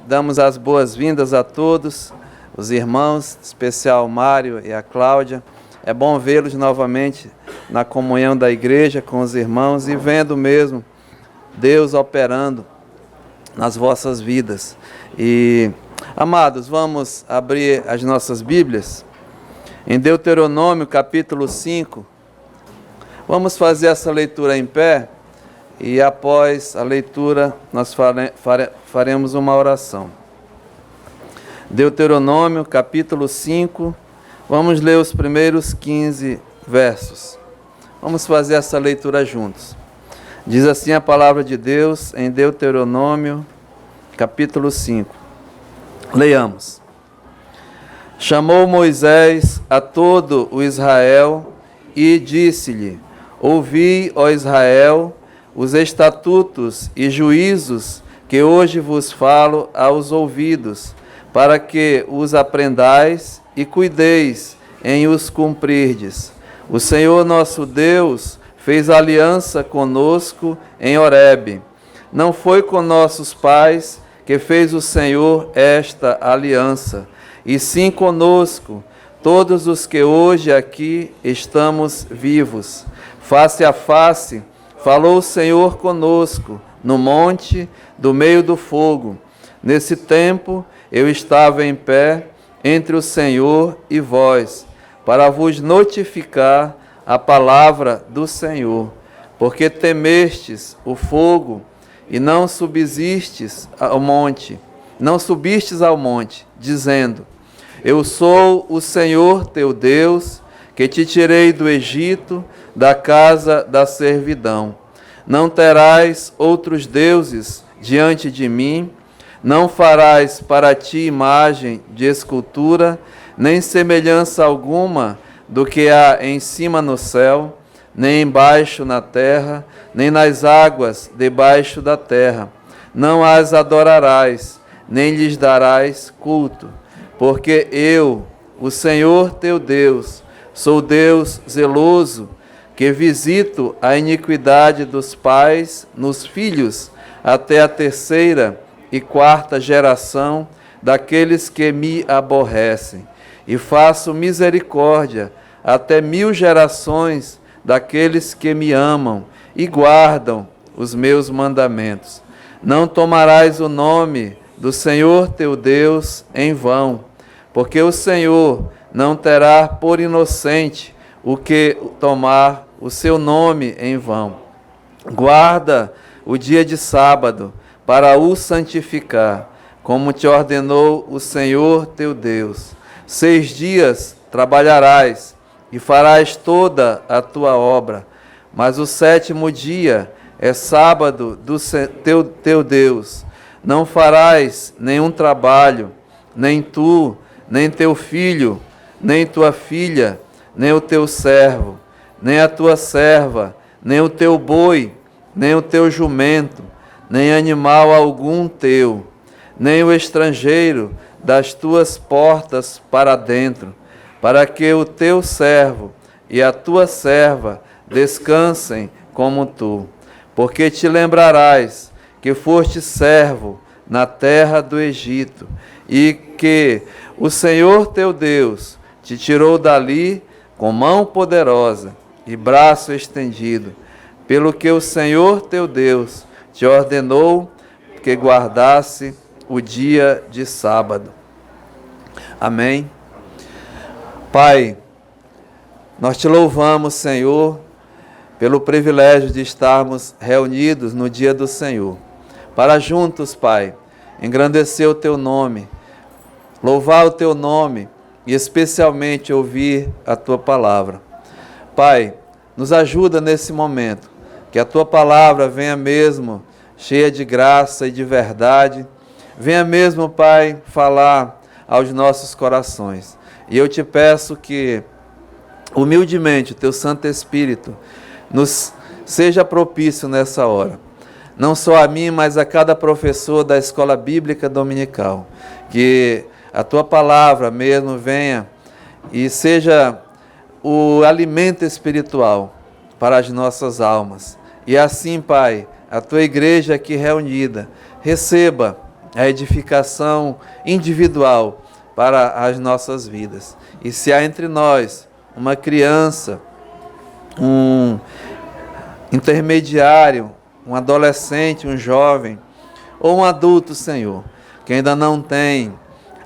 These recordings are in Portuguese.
damos as boas-vindas a todos, os irmãos, em especial o Mário e a Cláudia. É bom vê-los novamente na comunhão da igreja com os irmãos e vendo mesmo Deus operando nas vossas vidas. E, amados, vamos abrir as nossas Bíblias em Deuteronômio capítulo 5. Vamos fazer essa leitura em pé e após a leitura nós faremos uma oração. Deuteronômio capítulo 5, vamos ler os primeiros 15 versos. Vamos fazer essa leitura juntos. Diz assim a palavra de Deus em Deuteronômio capítulo 5. Leiamos. Chamou Moisés a todo o Israel e disse-lhe: Ouvi, ó Israel, os estatutos e juízos que hoje vos falo aos ouvidos, para que os aprendais e cuideis em os cumprirdes. O Senhor nosso Deus fez aliança conosco em Horebe. Não foi com nossos pais que fez o Senhor esta aliança, e sim conosco, todos os que hoje aqui estamos vivos. Face a face, falou o Senhor conosco, no monte, do meio do fogo. Nesse tempo, eu estava em pé entre o Senhor e vós, para vos notificar a palavra do Senhor, porque temestes o fogo e não subistes ao monte, dizendo: Eu sou o Senhor teu Deus, que te tirei do Egito, da casa da servidão. Não terás outros deuses diante de mim, não farás para ti imagem de escultura, nem semelhança alguma do que há em cima no céu, nem embaixo na terra, nem nas águas debaixo da terra. Não as adorarás, nem lhes darás culto, porque eu, o Senhor teu Deus, sou Deus zeloso, que visito a iniquidade dos pais nos filhos, até a terceira e quarta geração daqueles que me aborrecem, e faço misericórdia até 1000 gerações daqueles que me amam e guardam os meus mandamentos. Não tomarás o nome do Senhor teu Deus em vão, porque o Senhor não terá por inocente o que tomar o seu nome em vão. Guarda o dia de sábado para o santificar, como te ordenou o Senhor teu Deus. 6 dias trabalharás e farás toda a tua obra, mas o 7º dia é sábado do teu Deus. Não farás nenhum trabalho, nem tu, nem teu filho, nem tua filha, nem o teu servo, nem a tua serva, nem o teu boi, nem o teu jumento, nem animal algum teu, nem o estrangeiro das tuas portas para dentro, para que o teu servo e a tua serva descansem como tu. Porque te lembrarás que foste servo na terra do Egito, e que o Senhor teu Deus te tirou dali com mão poderosa e braço estendido, pelo que o Senhor teu Deus te ordenou que guardasse o dia de sábado. Amém. Pai, nós te louvamos, Senhor, pelo privilégio de estarmos reunidos no dia do Senhor, para juntos, Pai, engrandecer o teu nome, louvar o teu nome e especialmente ouvir a tua palavra. Pai, nos ajuda nesse momento, que a tua palavra venha mesmo cheia de graça e de verdade, venha mesmo, Pai, falar aos nossos corações. E eu te peço que, humildemente, o teu Santo Espírito nos seja propício nessa hora. Não só a mim, mas a cada professor da Escola Bíblica Dominical. Que a tua palavra mesmo venha e seja o alimento espiritual para as nossas almas. E assim, Pai, a tua igreja aqui reunida receba a edificação individual para as nossas vidas. E se há entre nós uma criança, um intermediário, um adolescente, um jovem ou um adulto, Senhor, que ainda não tem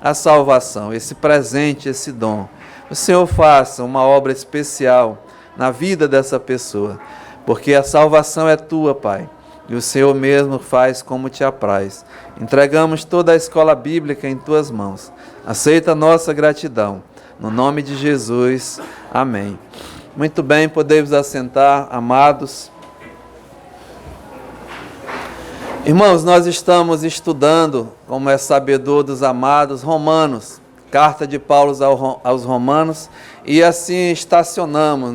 a salvação, esse presente, esse dom, o Senhor faça uma obra especial na vida dessa pessoa, porque a salvação é tua, Pai, e o Senhor mesmo faz como te apraz. Entregamos toda a escola bíblica em tuas mãos. Aceita a nossa gratidão. No nome de Jesus. Amém. Muito bem, podemos assentar, amados. Irmãos, nós estamos estudando, como é sabedor dos amados, Romanos, carta de Paulo aos Romanos, e assim estacionamos,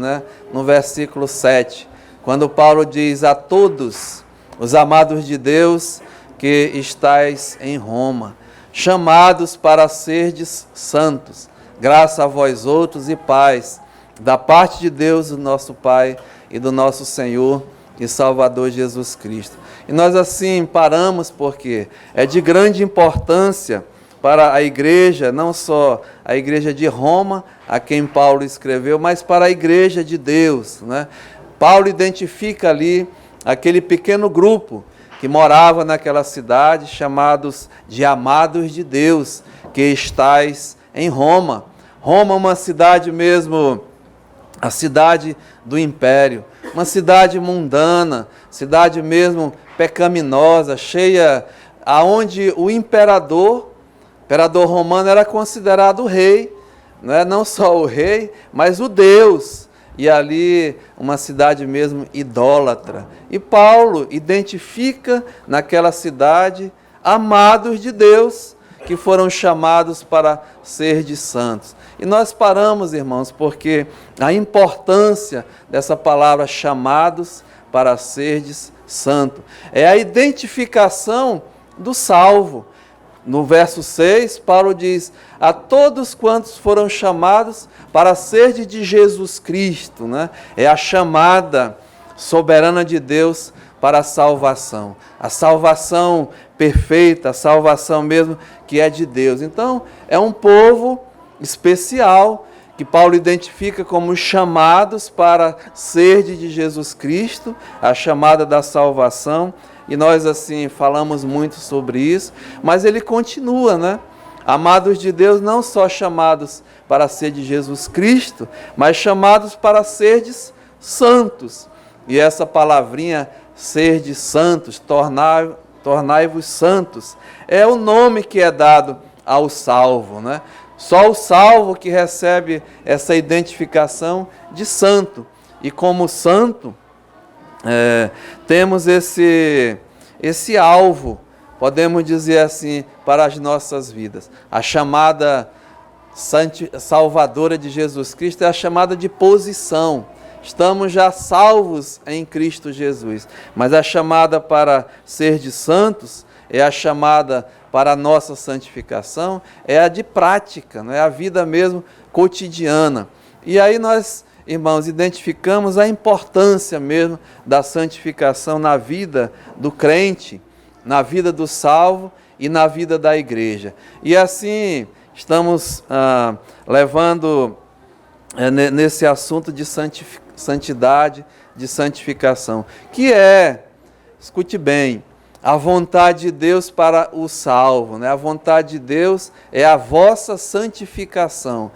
no versículo 7, quando Paulo diz: a todos os amados de Deus que estáis em Roma, chamados para serdes santos, graça a vós outros e paz, da parte de Deus, o nosso Pai, e do nosso Senhor e Salvador Jesus Cristo. E nós assim paramos porque é de grande importância para a igreja, não só a igreja de Roma, a quem Paulo escreveu, mas para a igreja de Deus, Paulo identifica ali aquele pequeno grupo que morava naquela cidade, chamados de amados de Deus, que estáis em Roma. Roma é uma cidade mesmo, a cidade do império, uma cidade mundana, cidade mesmo pecaminosa, cheia, aonde o imperador romano era considerado o rei, não só o rei, mas o Deus, e ali uma cidade mesmo idólatra. E Paulo identifica naquela cidade amados de Deus, que foram chamados para ser de santos. E nós paramos, irmãos, porque a importância dessa palavra chamados para serdes santo é a identificação do salvo. No verso 6, Paulo diz: a todos quantos foram chamados para serdes de Jesus Cristo, É a chamada soberana de Deus para a salvação perfeita, a salvação mesmo que é de Deus. Então, é um povo especial que Paulo identifica como chamados para ser de Jesus Cristo, a chamada da salvação, e nós assim falamos muito sobre isso, mas ele continua, Amados de Deus, não só chamados para ser de Jesus Cristo, mas chamados para serdes santos. E essa palavrinha, serdes santos, tornai-vos santos, é o nome que é dado ao salvo, Só o salvo que recebe essa identificação de santo. E como santo, temos esse alvo, podemos dizer assim, para as nossas vidas. A chamada salvadora de Jesus Cristo é a chamada de posição. Estamos já salvos em Cristo Jesus. Mas a chamada para ser de santos é a chamada para a nossa santificação, é a de prática, é a vida mesmo cotidiana. E aí nós, irmãos, identificamos a importância mesmo da santificação na vida do crente, na vida do salvo e na vida da igreja. E assim estamos levando nesse assunto de santidade, de santificação, que é, escute bem, a vontade de Deus para o salvo, A vontade de Deus é a vossa santificação.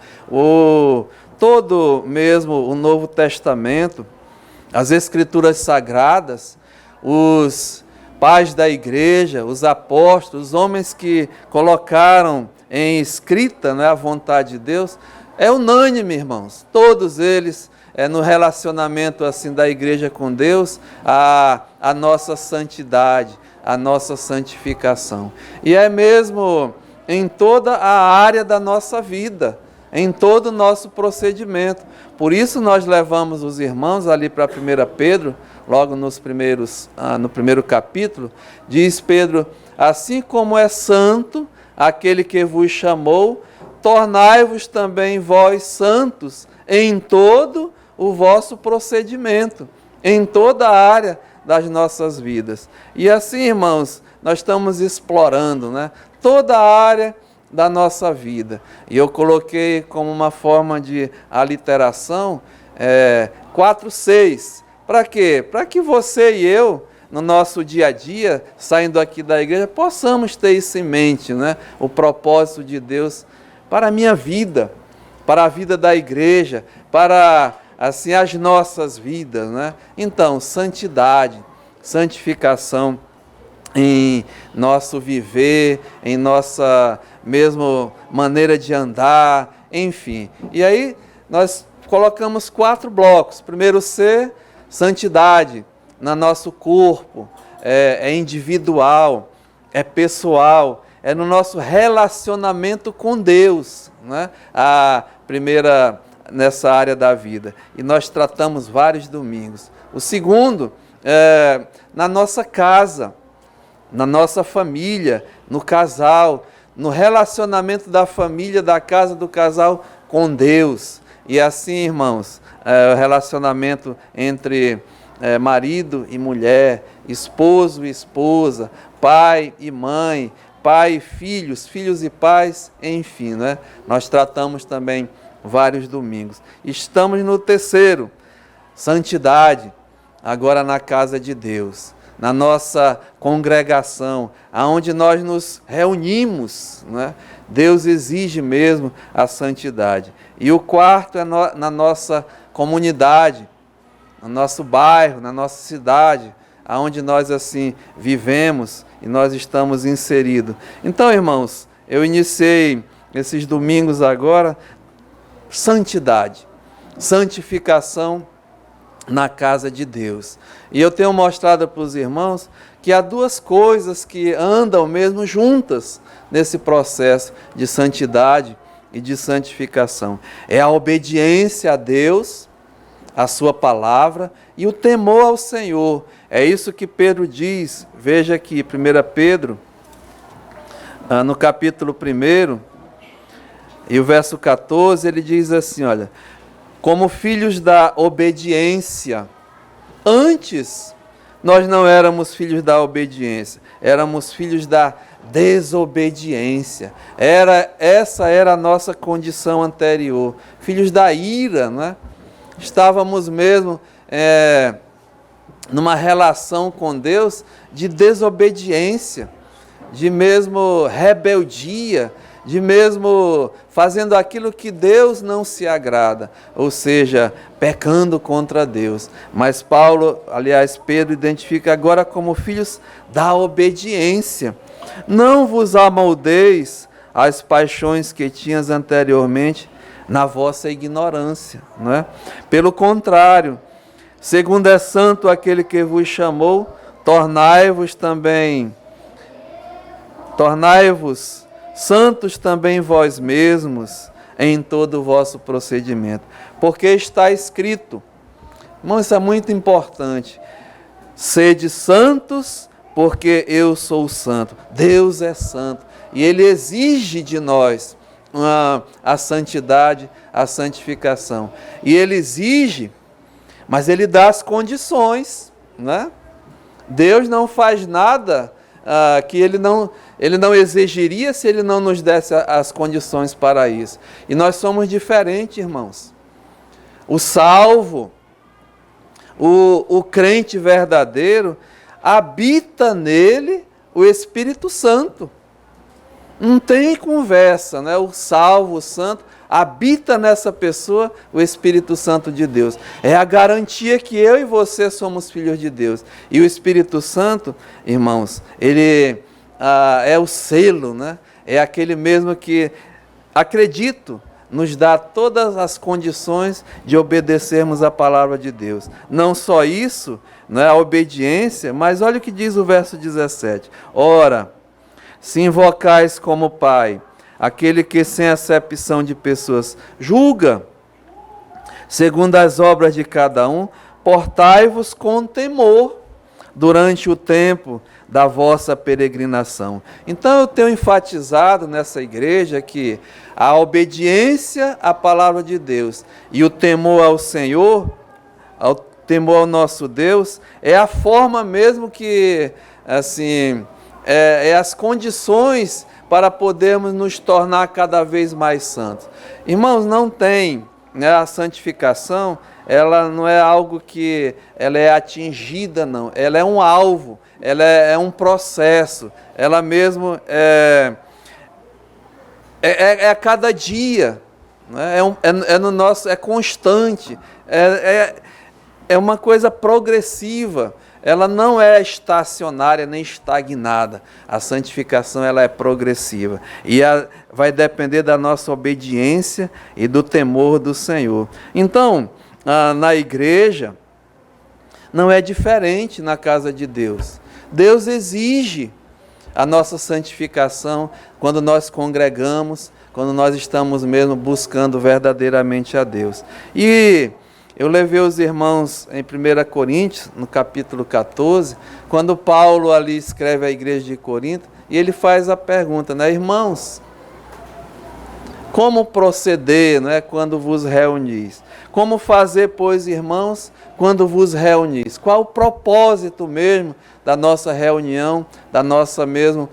Todo mesmo o Novo Testamento, as Escrituras Sagradas, os pais da igreja, os apóstolos, os homens que colocaram em escrita a vontade de Deus, é unânime, irmãos, todos eles, no relacionamento assim da igreja com Deus, a nossa santidade, a nossa santificação. E é mesmo em toda a área da nossa vida, em todo o nosso procedimento. Por isso nós levamos os irmãos ali para 1 Pedro, logo no primeiro capítulo, diz Pedro: assim como é santo aquele que vos chamou, tornai-vos também vós santos em todo o vosso procedimento, em toda a área das nossas vidas. E assim, irmãos, nós estamos explorando, né, toda a área da nossa vida. E eu coloquei como uma forma de aliteração 4:6. Para quê? Para que você e eu, no nosso dia a dia, saindo aqui da igreja, possamos ter isso em mente, né? O propósito de Deus para a minha vida, para a vida da igreja, para assim as nossas vidas, né? Então, santidade, santificação em nosso viver, em nossa mesmo maneira de andar, enfim. E aí nós colocamos 4 blocos. Primeiro C, santidade no nosso corpo, é individual, é pessoal, é no nosso relacionamento com Deus, né? A primeira nessa área da vida. E nós tratamos vários domingos. O segundo, na nossa casa, na nossa família, no casal, no relacionamento da família, da casa do casal com Deus. E assim, irmãos, o relacionamento entre marido e mulher, esposo e esposa, pai e mãe, pai e filhos, filhos e pais, enfim, né? Nós tratamos também vários domingos. Estamos no terceiro, santidade, agora na casa de Deus, na nossa congregação, aonde nós nos reunimos, né? Deus exige mesmo a santidade. E o quarto é na nossa comunidade, no nosso bairro, na nossa cidade, aonde nós assim vivemos e nós estamos inseridos. Então, irmãos, eu iniciei esses domingos agora, santidade, santificação na casa de Deus. E eu tenho mostrado para os irmãos que há 2 coisas que andam mesmo juntas nesse processo de santidade e de santificação. É a obediência a Deus, a sua palavra, e o temor ao Senhor. É isso que Pedro diz. Veja aqui, 1 Pedro, no capítulo 1, e o verso 14, ele diz assim, olha: como filhos da obediência. Antes, nós não éramos filhos da obediência, éramos filhos da desobediência. Essa era a nossa condição anterior. Filhos da ira, não é? Estávamos mesmo numa relação com Deus de desobediência, de mesmo rebeldia, de mesmo fazendo aquilo que Deus não se agrada, ou seja, pecando contra Deus. Mas Pedro identifica agora como filhos da obediência. Não vos amoldeis às paixões que tinhas anteriormente na vossa ignorância, não é? Pelo contrário, segundo é santo aquele que vos chamou, tornai-vos santos também vós mesmos em todo o vosso procedimento. Porque está escrito, irmão, isso é muito importante: sede santos, porque eu sou santo. Deus é santo e Ele exige de nós a santidade, a santificação. E Ele exige, mas Ele dá as condições, né? Deus não faz nada que Ele não exigiria se Ele não nos desse as condições para isso. E nós somos diferentes, irmãos. O salvo, o crente verdadeiro, habita nele o Espírito Santo. Não tem conversa, né? O salvo, o santo, habita nessa pessoa o Espírito Santo de Deus. É a garantia que eu e você somos filhos de Deus. E o Espírito Santo, irmãos, ele é o selo, né? É aquele mesmo que, acredito, nos dá todas as condições de obedecermos a palavra de Deus. Não só isso, não é a obediência, mas olha o que diz o verso 17. Ora, se invocais como Pai, aquele que sem acepção de pessoas julga, segundo as obras de cada um, portai-vos com temor durante o tempo da vossa peregrinação. Então eu tenho enfatizado nessa igreja que a obediência à palavra de Deus e o temor ao Senhor, temor ao nosso Deus, é a forma mesmo que, assim, é as condições para podermos nos tornar cada vez mais santos. Irmãos, não tem, né, a santificação, ela não é algo que ela é atingida, não. Ela é um alvo, ela é um processo, ela mesmo é a cada dia, né? No nosso, é constante, é uma coisa progressiva. Ela não é estacionária nem estagnada. A santificação ela é progressiva e vai depender da nossa obediência e do temor do Senhor. Então, na igreja não é diferente na casa de Deus. Deus exige a nossa santificação quando nós congregamos, quando nós estamos mesmo buscando verdadeiramente a Deus. E eu levei os irmãos em 1 Coríntios, no capítulo 14, quando Paulo ali escreve à igreja de Corinto, e ele faz a pergunta, né, irmãos, como proceder, né, quando vos reunis? Como fazer, pois, irmãos, quando vos reunis? Qual o propósito mesmo da nossa reunião, da nossa mesmo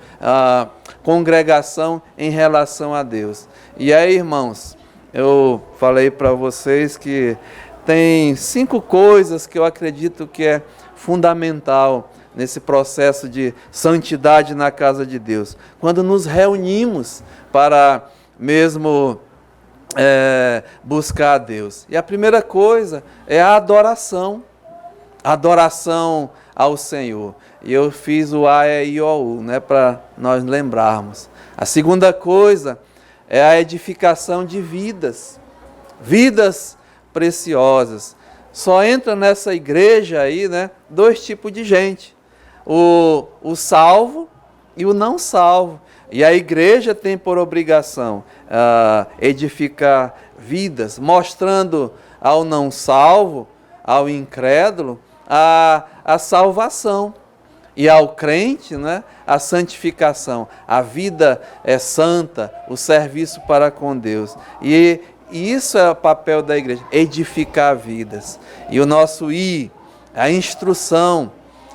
congregação em relação a Deus? E aí, irmãos, eu falei para vocês que tem 5 coisas que eu acredito que é fundamental nesse processo de santidade na casa de Deus. Quando nos reunimos para mesmo buscar a Deus. E a primeira coisa é a adoração. Adoração ao Senhor. E eu fiz o A, E, I, O, U, né, para nós lembrarmos. A segunda coisa é a edificação de vidas. Vidas preciosas. Só entra nessa igreja aí, né, 2 tipos de gente. O salvo e o não salvo. E a igreja tem por obrigação edificar vidas, mostrando ao não salvo, ao incrédulo, a salvação. E ao crente, né, a santificação. A vida é santa, o serviço para com Deus. E isso é o papel da igreja, edificar vidas. E o nosso a instrução,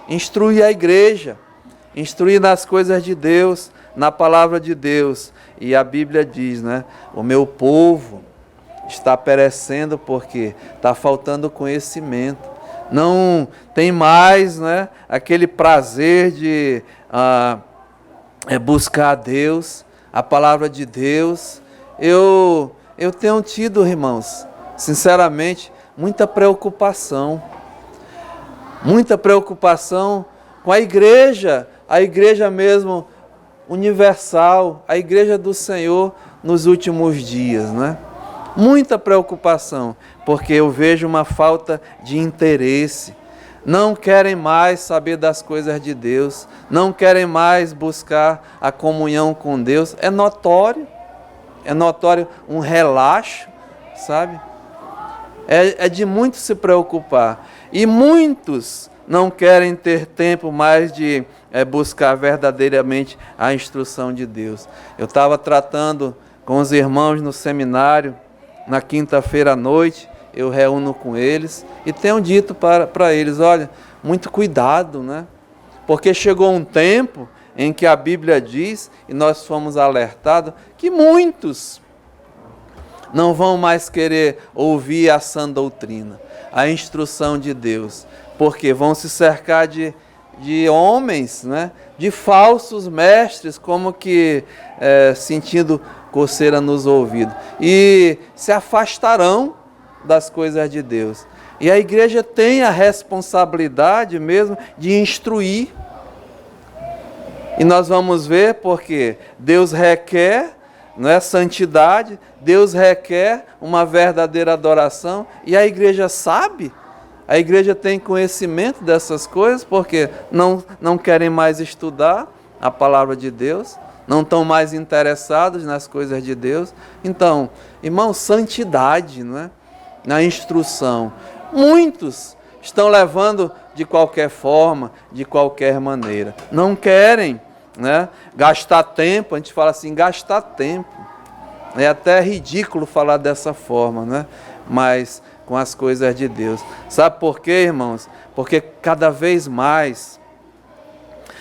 instruir a igreja, instruir nas coisas de Deus, na palavra de Deus. E a Bíblia diz, né, o meu povo está perecendo porque está faltando conhecimento. Não tem mais, né, aquele prazer de buscar a Deus, a palavra de Deus. Eu tenho tido, irmãos, sinceramente, muita preocupação com a igreja mesmo universal, a igreja do Senhor nos últimos dias, né? Muita preocupação, porque eu vejo uma falta de interesse. Não querem mais saber das coisas de Deus, não querem mais buscar a comunhão com Deus. É notório um relaxo, sabe? É de muito se preocupar. E muitos não querem ter tempo mais de buscar verdadeiramente a instrução de Deus. Eu estava tratando com os irmãos no seminário, na quinta-feira à noite, eu reúno com eles e tenho dito para eles, olha, muito cuidado, né? Porque chegou um tempo em que a Bíblia diz, e nós fomos alertados, que muitos não vão mais querer ouvir a sã doutrina, a instrução de Deus, porque vão se cercar de homens, né, de falsos mestres, como que sentindo coceira nos ouvidos, e se afastarão das coisas de Deus. E a igreja tem a responsabilidade mesmo de instruir. E nós vamos ver porque Deus requer, não é, santidade, Deus requer uma verdadeira adoração, e a igreja sabe, a igreja tem conhecimento dessas coisas, porque não querem mais estudar a palavra de Deus, não estão mais interessados nas coisas de Deus. Então, irmão, santidade, não é? Na instrução. Muitos estão levando de qualquer forma, de qualquer maneira. Não querem, né, gastar tempo. A gente fala assim, gastar tempo. É até ridículo falar dessa forma, né? Mas com as coisas de Deus. Sabe por quê, irmãos? Porque cada vez mais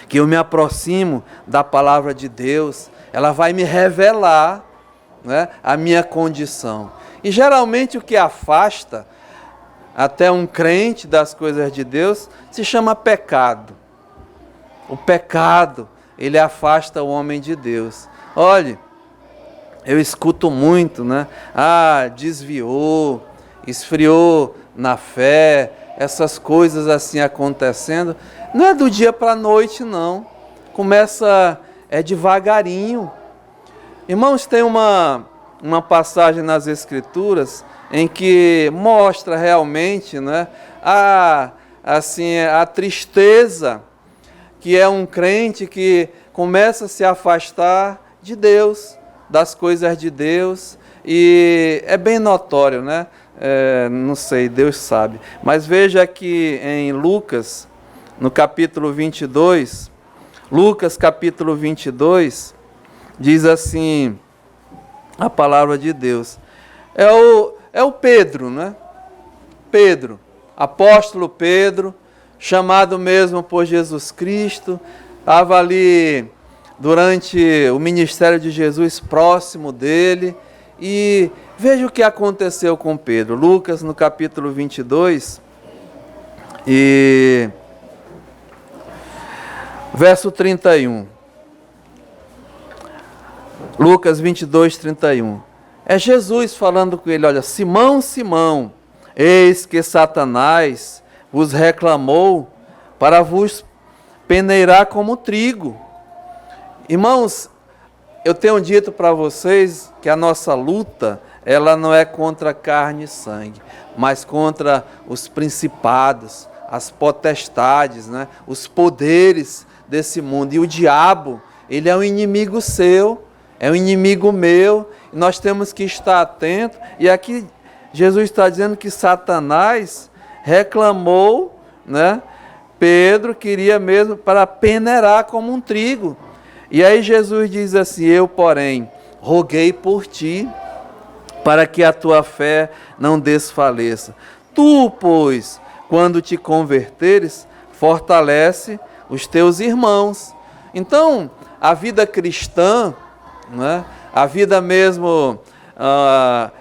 que eu me aproximo da palavra de Deus, ela vai me revelar, né, a minha condição. E geralmente o que afasta até um crente das coisas de Deus se chama pecado. O pecado, ele afasta o homem de Deus. Olhe, eu escuto muito, né? Desviou, esfriou na fé, essas coisas assim acontecendo. Não é do dia para a noite, não. Começa devagarinho. Irmãos, tem uma passagem nas Escrituras em que mostra realmente, né, a tristeza que é um crente que começa a se afastar de Deus, das coisas de Deus, e é bem notório, né? Não sei, Deus sabe. Mas veja que em Lucas, no capítulo 22, Lucas capítulo 22, diz assim a palavra de Deus. É o Pedro, né? Pedro, apóstolo Pedro, chamado mesmo por Jesus Cristo, estava ali durante o ministério de Jesus, próximo dele, e veja o que aconteceu com Pedro. Lucas, no capítulo 22, e verso 31. Lucas 22, 31. É Jesus falando com ele, olha, Simão, Simão, eis que Satanás vos reclamou para vos peneirar como trigo. Irmãos, eu tenho dito para vocês que a nossa luta, ela não é contra carne e sangue, mas contra os principados, as potestades, né? Os poderes desse mundo. E o diabo, ele é um inimigo seu, é um inimigo meu, e nós temos que estar atentos. E aqui Jesus está dizendo que Satanás reclamou, né? Pedro queria mesmo para peneirar como um trigo. E aí Jesus diz assim, eu, porém, roguei por ti, para que a tua fé não desfaleça. Tu, pois, quando te converteres, fortalece os teus irmãos. Então, a vida cristã, né, a vida mesmo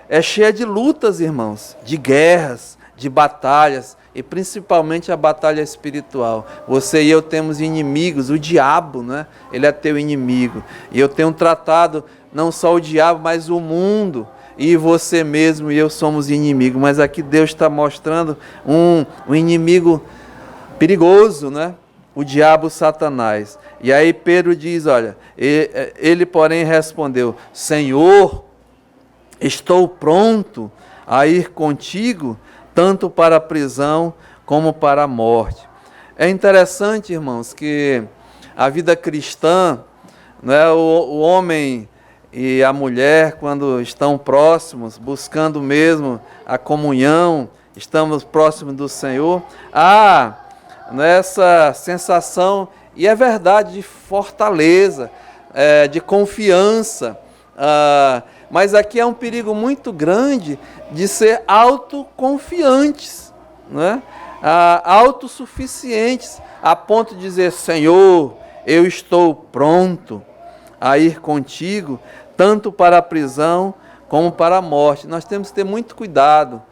é cheia de lutas, irmãos, de guerras, de batalhas, e principalmente a batalha espiritual. Você e eu temos inimigos, o diabo, né? Ele é teu inimigo. E eu tenho tratado não só o diabo, mas o mundo. E você mesmo e eu somos inimigos. Mas aqui Deus está mostrando um inimigo perigoso, né? O diabo, Satanás. E aí Pedro diz, olha, ele porém respondeu, Senhor, estou pronto a ir contigo, tanto para a prisão como para a morte. É interessante, irmãos, que a vida cristã, né, o homem e a mulher, quando estão próximos, buscando mesmo a comunhão, estamos próximos do Senhor, há essa sensação, e é verdade, de fortaleza, de confiança, mas aqui é um perigo muito grande de ser autoconfiantes, né? Autossuficientes, a ponto de dizer, Senhor, eu estou pronto a ir contigo, tanto para a prisão como para a morte. Nós temos que ter muito cuidado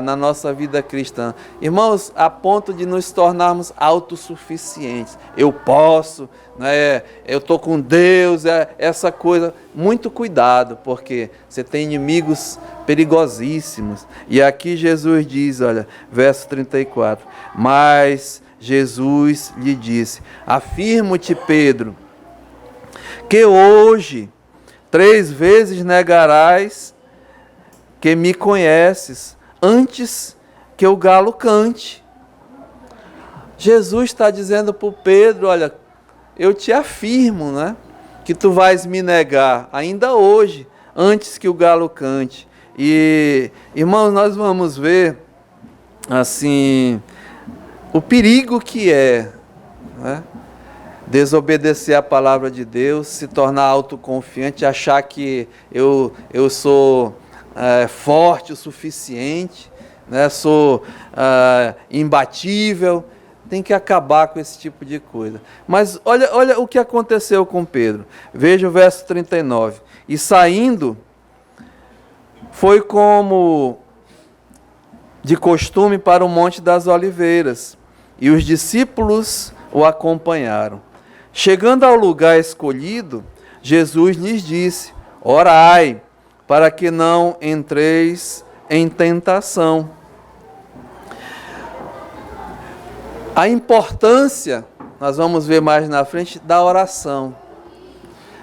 na nossa vida cristã. Irmãos, a ponto de nos tornarmos autossuficientes. Eu posso, né? Eu estou com Deus, essa coisa. Muito cuidado, porque você tem inimigos perigosíssimos. E aqui Jesus diz, olha, verso 34, mas Jesus lhe disse, afirmo-te, Pedro, que hoje 3 vezes negarás que me conheces, antes que o galo cante. Jesus está dizendo para o Pedro, olha, eu te afirmo, né, que tu vais me negar ainda hoje, antes que o galo cante. E, irmãos, nós vamos ver, assim, o perigo que é, né, desobedecer a palavra de Deus, se tornar autoconfiante, achar que eu sou forte o suficiente, né? Sou imbatível. Tem que acabar com esse tipo de coisa. Mas olha o que aconteceu com Pedro. Veja o verso 39. E saindo, foi como de costume para o Monte das Oliveiras, e os discípulos o acompanharam. Chegando ao lugar escolhido, Jesus lhes disse: orai, para que não entreis em tentação. A importância, nós vamos ver mais na frente, da oração,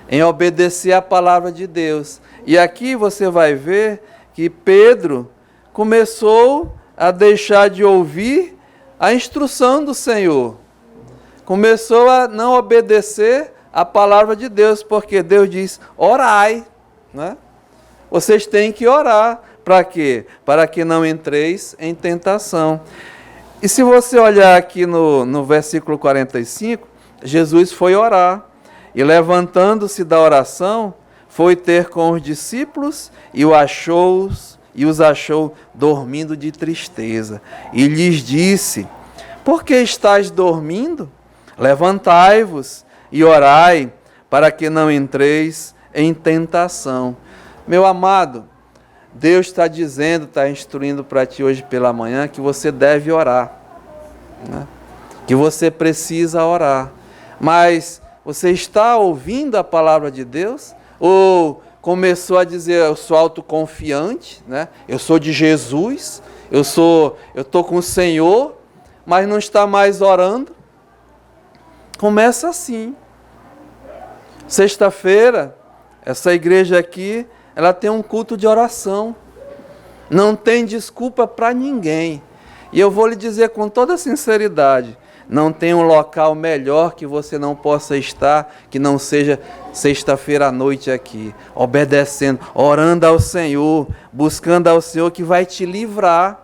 em obedecer à palavra de Deus. E aqui você vai ver que Pedro começou a deixar de ouvir a instrução do Senhor. Começou a não obedecer à palavra de Deus, porque Deus diz: orai, né? Vocês têm que orar. Para quê? Para que não entreis em tentação. E se você olhar aqui no versículo 45, Jesus foi orar. E levantando-se da oração, foi ter com os discípulos e os achou dormindo de tristeza. E lhes disse: por que estáis dormindo? Levantai-vos e orai, para que não entreis em tentação. Meu amado, Deus está dizendo, está instruindo para ti hoje pela manhã que você deve orar, né? Que você precisa orar. Mas você está ouvindo a palavra de Deus? Ou começou a dizer: eu sou autoconfiante, né? Eu sou de Jesus, eu estou com o Senhor, mas não está mais orando? Começa assim. Sexta-feira, essa igreja aqui, ela tem um culto de oração. Não tem desculpa para ninguém. E eu vou lhe dizer com toda sinceridade, não tem um local melhor que você não possa estar, que não seja sexta-feira à noite aqui, obedecendo, orando ao Senhor, buscando ao Senhor, que vai te livrar,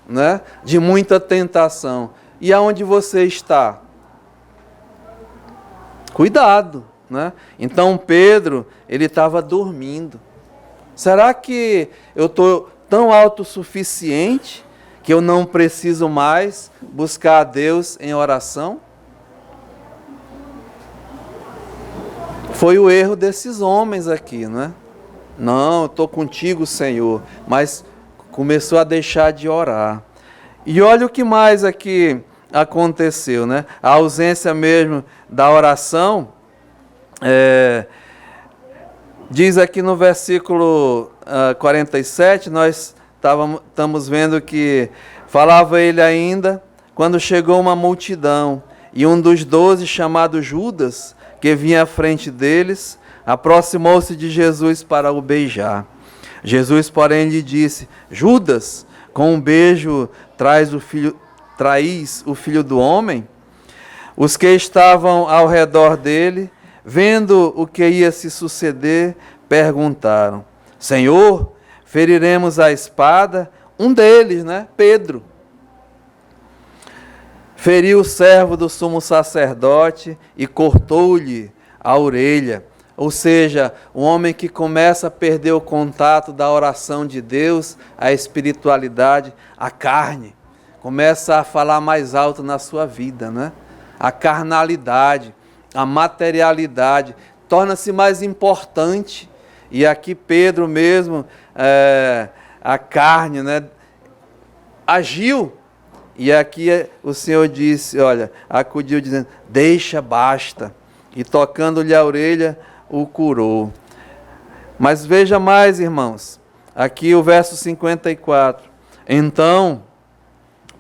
né, de muita tentação. E aonde você está? Cuidado, né? Então Pedro, ele estava dormindo. Será que eu estou tão autossuficiente que eu não preciso mais buscar a Deus em oração? Foi o erro desses homens aqui, né? Não, eu estou contigo, Senhor, mas começou a deixar de orar. E olha o que mais aqui aconteceu, né? A ausência mesmo da oração, diz aqui no versículo 47, nós estamos vendo que falava ele ainda, quando chegou uma multidão, e um dos 12, chamado Judas, que vinha à frente deles, aproximou-se de Jesus para o beijar. Jesus, porém, lhe disse: Judas, com um beijo traís o filho do homem? Os que estavam ao redor dele, vendo o que ia se suceder, perguntaram: Senhor, feriremos a espada? Um deles, né, Pedro, feriu o servo do sumo sacerdote e cortou-lhe a orelha. Ou seja, um homem que começa a perder o contato da oração de Deus, a espiritualidade, a carne, começa a falar mais alto na sua vida, né? A carnalidade, a materialidade, torna-se mais importante. E aqui Pedro mesmo, a carne, né, agiu. E aqui o Senhor disse, olha, acudiu dizendo: deixa, basta. E tocando-lhe a orelha, o curou. Mas veja mais, irmãos, aqui o verso 54. Então,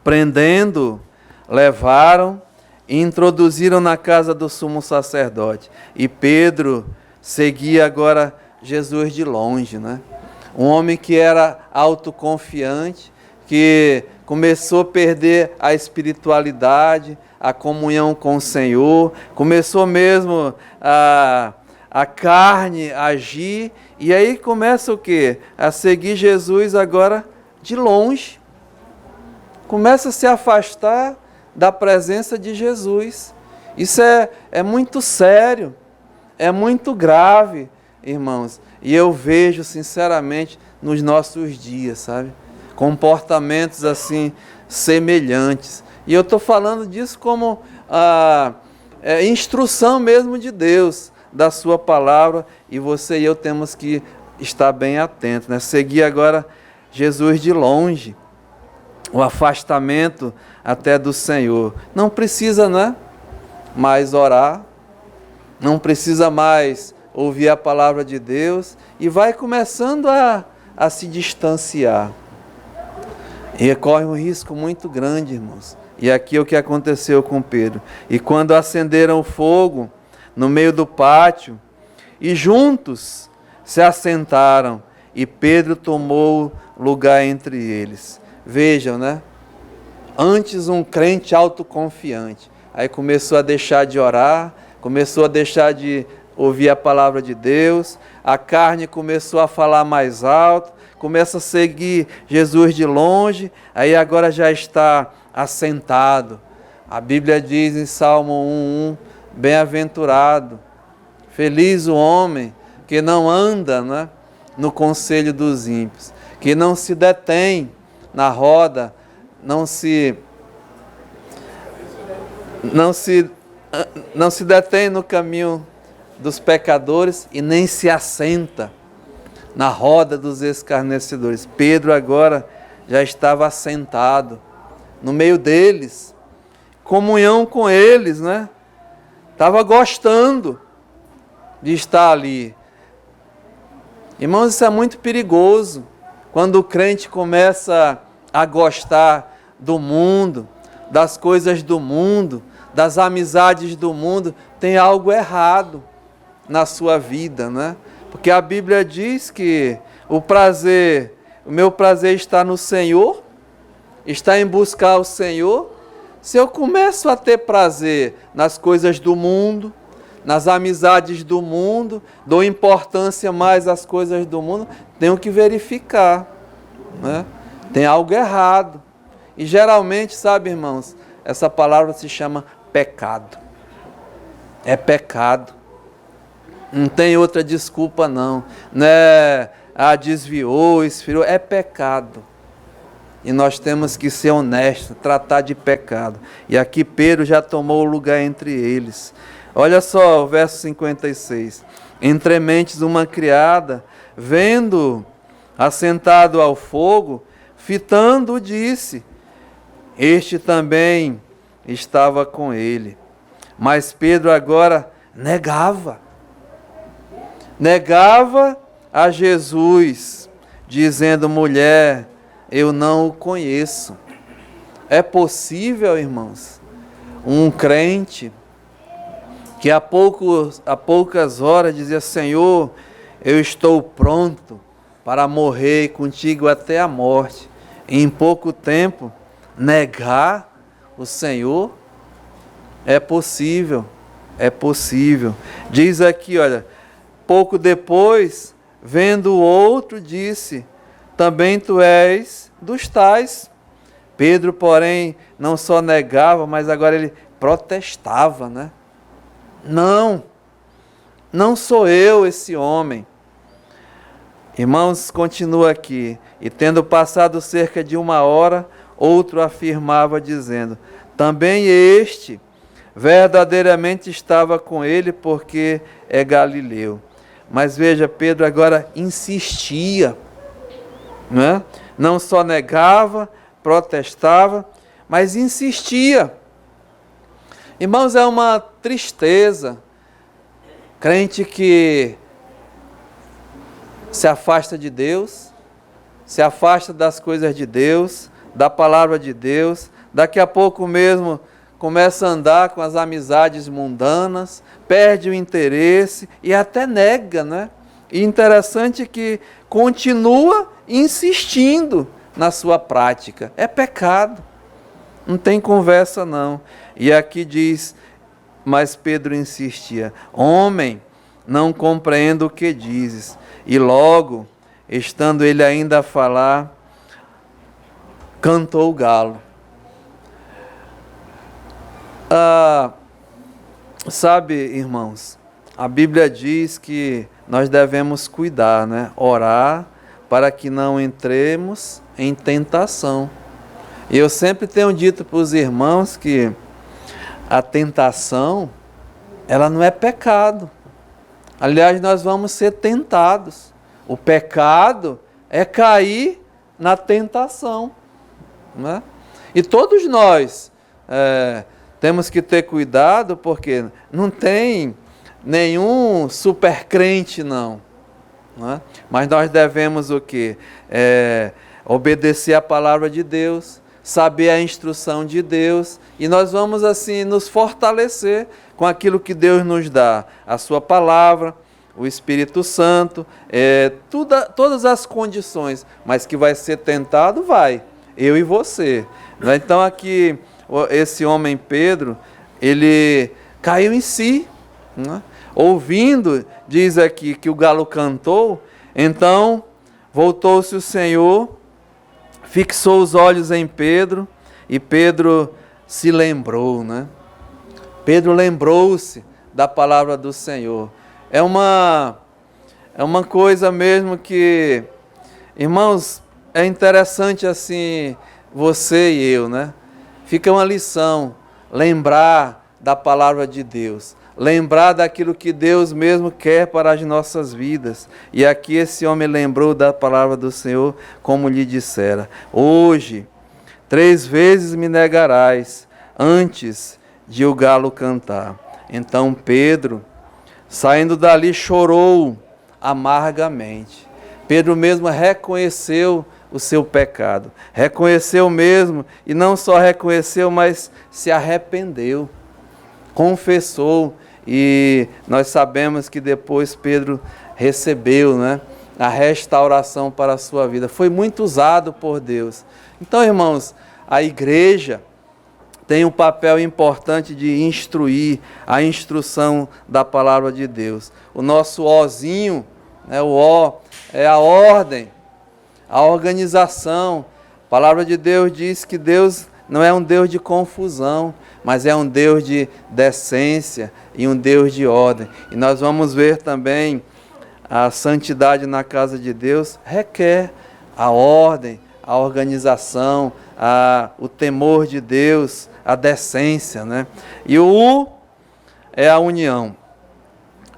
prendendo, levaram e introduziram na casa do sumo sacerdote. E Pedro seguia agora Jesus de longe, né? Um homem que era autoconfiante, que começou a perder a espiritualidade, a comunhão com o Senhor, começou mesmo a carne a agir, e aí começa o quê? A seguir Jesus agora de longe. Começa a se afastar da presença de Jesus. Isso é muito sério, é muito grave, irmãos. E eu vejo sinceramente nos nossos dias, sabe? comportamentos assim semelhantes. E eu estou falando disso como instrução mesmo de Deus, da sua palavra, e você e eu temos que estar bem atentos, né? Seguir agora Jesus de longe, o afastamento até do Senhor. Não precisa, né, mais orar, não precisa mais ouvir a palavra de Deus, e vai começando a se distanciar. E corre um risco muito grande, irmãos. E aqui é o que aconteceu com Pedro. E quando acenderam o fogo no meio do pátio, e juntos se assentaram, e Pedro tomou lugar entre eles. Vejam, né? Antes um crente autoconfiante, aí começou a deixar de orar, começou a deixar de ouvir a palavra de Deus, a carne começou a falar mais alto, começa a seguir Jesus de longe, aí agora já está assentado. A Bíblia diz em Salmo 1:1, bem-aventurado, feliz o homem que não anda, né, no conselho dos ímpios, que não se detém na roda, não se detém no caminho dos pecadores e nem se assenta na roda dos escarnecedores. Pedro agora já estava assentado no meio deles, comunhão com eles, né? Estava gostando de estar ali. Irmãos, isso é muito perigoso, quando o crente começa a gostar do mundo, das coisas do mundo, das amizades do mundo, tem algo errado na sua vida, né? Porque a Bíblia diz que o meu prazer está no Senhor, está em buscar o Senhor. Se eu começo a ter prazer nas coisas do mundo, nas amizades do mundo, dou importância mais às coisas do mundo, tenho que verificar, né? Tem algo errado. E geralmente, sabe, irmãos, essa palavra se chama pecado. É pecado. Não tem outra desculpa, não. Não é, desviou, esfriou. É pecado. E nós temos que ser honestos, tratar de pecado. E aqui Pedro já tomou o lugar entre eles. Olha só o verso 56. Entre mentes uma criada, vendo assentado ao fogo, fitando, disse: este também estava com ele. Mas Pedro agora negava a Jesus, dizendo: mulher, eu não o conheço. É possível, irmãos, um crente que há poucas horas dizia: Senhor, eu estou pronto para morrer contigo até a morte, e em pouco tempo negar o Senhor? É possível, é possível. Diz aqui, olha, pouco depois, vendo o outro, disse: também tu és dos tais. Pedro, porém, não só negava, mas agora ele protestava, né? Não sou eu esse homem. Irmãos, continua aqui. E tendo passado cerca de 1 hora, outro afirmava, dizendo: também este verdadeiramente estava com ele, porque é galileu. Mas veja, Pedro agora insistia, né? Não só negava, protestava, mas insistia. Irmãos, é uma tristeza, crente que se afasta de Deus, se afasta das coisas de Deus, da palavra de Deus, daqui a pouco mesmo começa a andar com as amizades mundanas, perde o interesse e até nega, né? E interessante que continua insistindo na sua prática. É pecado. Não tem conversa, não. E aqui diz, mas Pedro insistia: homem, não compreendo o que dizes. E logo, estando ele ainda a falar, cantou o galo. Sabe, irmãos, a Bíblia diz que nós devemos cuidar, né? Orar para que não entremos em tentação. E eu sempre tenho dito para os irmãos que a tentação, ela não é pecado. Aliás, nós vamos ser tentados. O pecado é cair na tentação, né? E todos nós temos que ter cuidado, porque não tem nenhum super crente, não, né? Mas nós devemos o quê? Obedecer a palavra de Deus, saber a instrução de Deus, e nós vamos assim nos fortalecer com aquilo que Deus nos dá, a sua palavra, o Espírito Santo, todas as condições, mas que vai ser tentado, vai, eu e você. Então aqui, esse homem Pedro, ele caiu em si, né? Ouvindo, diz aqui que o galo cantou, então voltou-se o Senhor, fixou os olhos em Pedro, e Pedro se lembrou, né? Pedro lembrou-se da palavra do Senhor. É uma coisa mesmo que, irmãos, é interessante assim, você e eu, né? Fica uma lição, lembrar da palavra de Deus, lembrar daquilo que Deus mesmo quer para as nossas vidas. E aqui esse homem lembrou da palavra do Senhor, como lhe dissera: hoje, 3 vezes me negarás, antes de o galo cantar. Então Pedro, saindo dali, chorou amargamente. Pedro mesmo reconheceu o seu pecado, reconheceu mesmo, e não só reconheceu, mas se arrependeu, confessou. E nós sabemos que depois Pedro recebeu, né, a restauração para a sua vida. Foi muito usado por Deus. Então, irmãos, a igreja tem um papel importante de instruir, a instrução da palavra de Deus. O nosso Ozinho, né, o O é a ordem, a organização. A palavra de Deus diz que Deus não é um Deus de confusão, mas é um Deus de decência e um Deus de ordem. E nós vamos ver também a santidade na casa de Deus requer a ordem, a organização, o temor de Deus, a decência, né? E o U é a união.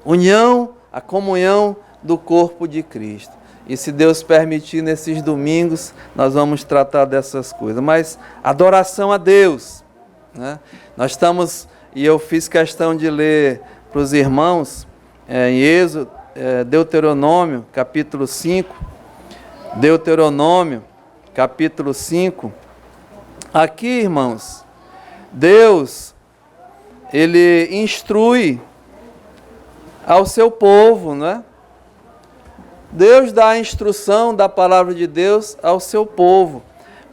União, a comunhão do corpo de Cristo. E se Deus permitir, nesses domingos, nós vamos tratar dessas coisas. Mas adoração a Deus, né? Nós estamos, e eu fiz questão de ler para os irmãos, em Êxodo, Deuteronômio, capítulo 5. Deuteronômio, capítulo 5. Aqui, irmãos, Deus, Ele instrui ao seu povo, né? Deus dá a instrução da palavra de Deus ao seu povo.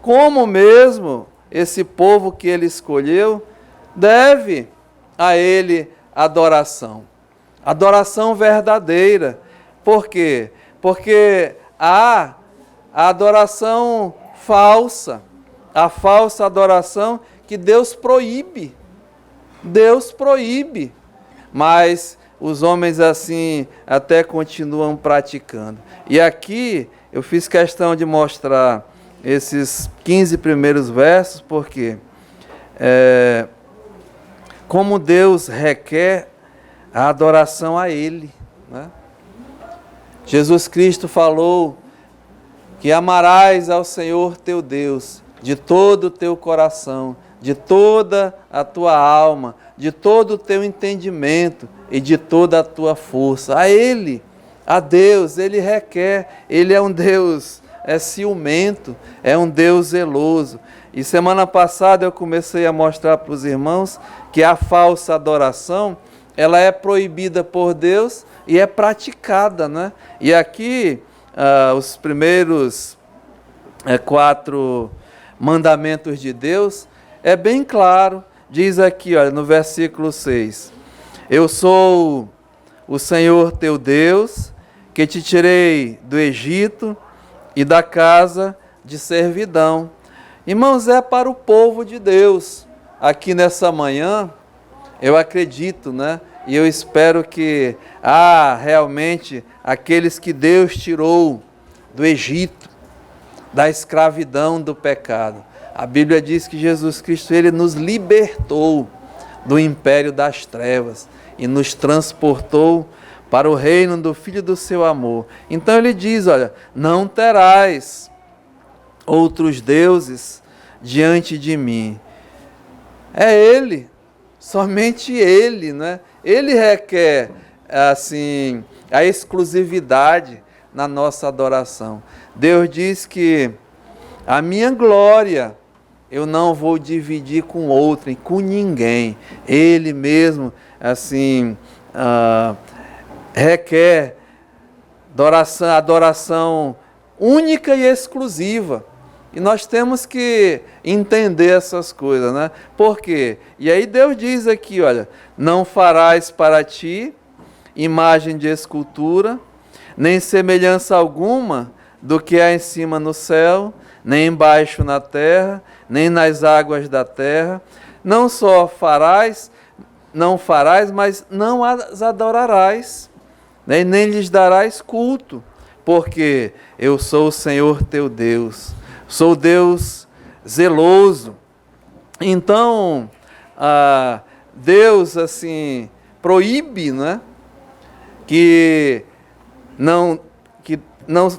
Como mesmo esse povo que Ele escolheu deve a Ele adoração. Adoração verdadeira. Por quê? Porque há a adoração falsa, a falsa adoração que Deus proíbe. Deus proíbe. Mas os homens assim até continuam praticando. E aqui eu fiz questão de mostrar esses 15 primeiros versos, porque como Deus requer a adoração a Ele, né? Jesus Cristo falou que amarás ao Senhor teu Deus de todo o teu coração, de toda a tua alma, de todo o teu entendimento e de toda a tua força. A Ele, a Deus, Ele requer. Ele é um Deus ciumento, é um Deus zeloso. E semana passada eu comecei a mostrar para os irmãos que a falsa adoração, ela é proibida por Deus e é praticada, né? E aqui, os primeiros 4 mandamentos de Deus, é bem claro, diz aqui, olha, no versículo 6, eu sou o Senhor teu Deus, que te tirei do Egito e da casa de servidão. Irmãos, é para o povo de Deus. Aqui nessa manhã, eu acredito, né? E eu espero que realmente aqueles que Deus tirou do Egito, da escravidão do pecado. A Bíblia diz que Jesus Cristo, ele nos libertou do império das trevas e nos transportou para o reino do Filho do seu amor. Então ele diz, olha, não terás outros deuses diante de mim. É Ele, somente Ele, né? Ele requer, assim, a exclusividade na nossa adoração. Deus diz que a minha glória eu não vou dividir com outro, com ninguém. Ele mesmo, assim, requer adoração única e exclusiva. E nós temos que entender essas coisas, né? Por quê? E aí Deus diz aqui, olha, não farás para ti imagem de escultura, nem semelhança alguma do que há em cima no céu, nem embaixo na terra, nem nas águas da terra. Não só não farás, mas não as adorarás, né? Nem lhes darás culto, porque eu sou o Senhor teu Deus, sou Deus zeloso. Então, Deus, assim, proíbe, né, que não